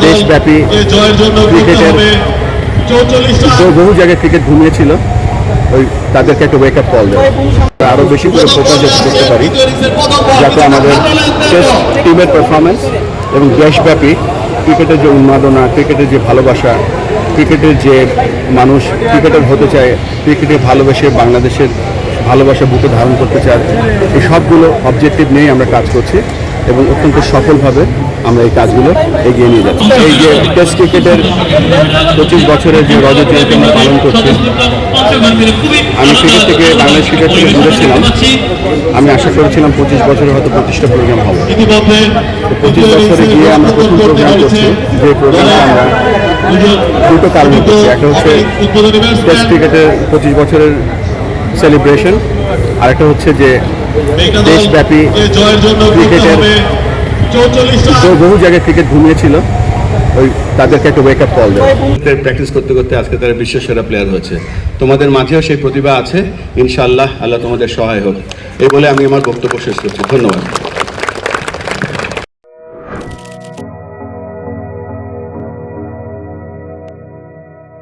দেশব্যাপী ক্রিকেটের বহু জায়গায় ক্রিকেট ঘুমিয়েছিল, ওই তাদেরকে একটা ওয়েক আপ কল দেয়, আরও বেশি করে ফোকাস করতে পারি, যাতে আমাদের টেস্ট টিমের পারফরমেন্স এবং দেশব্যাপী ক্রিকেটের যে উন্মাদনা, ক্রিকেটের যে ভালোবাসা, ক্রিকেটের যে মানুষ ক্রিকেটার হতে চায়, ক্রিকেটে ভালোবেসে বাংলাদেশের ভালোবাসা বুকে ধারণ করতে চায়, এই সবগুলো অবজেক্টিভ নিয়েই আমরা কাজ করছি এবং অত্যন্ত সফলভাবে আমরা এই কাজগুলো এগিয়ে নিয়ে যাচ্ছি। এই যে টেস্ট ক্রিকেটের 25 বছরের যে রজত জয়ন্তী আমরা পালন করছি, আমি ক্রিকেট থেকে বাংলাদেশ ক্রিকেট থেকে দূরে ছিলাম। আমি আশা করেছিলাম 25 বছরে হয়তো 25টা প্রোগ্রাম হবে। 25 বছরে গিয়ে আমরা প্রথম প্রোগ্রাম করছি, যে প্রোগ্রামটা আমরা দুটো কারণে করছি। একটা হচ্ছে টেস্ট ক্রিকেটের 25 বছরের সেলিব্রেশন, আরেকটা হচ্ছে যে দেশব্যাপী ক্রিকেটের বহু জায়গায় ক্রিকেট ঘুমিয়েছিল, ওই তাদেরকে একটা ওয়েক আপ কল দেয়। প্র্যাকটিস করতে করতে আজকে তারা বিশ্বের সেরা প্লেয়ার হয়েছে। তোমাদের মাঝেও সেই প্রতিভা আছে, ইনশাআল্লাহ আল্লাহ তোমাদের সহায় হোক। এই বলে আমি আমার বক্তব্য শেষ করছি। ধন্যবাদ।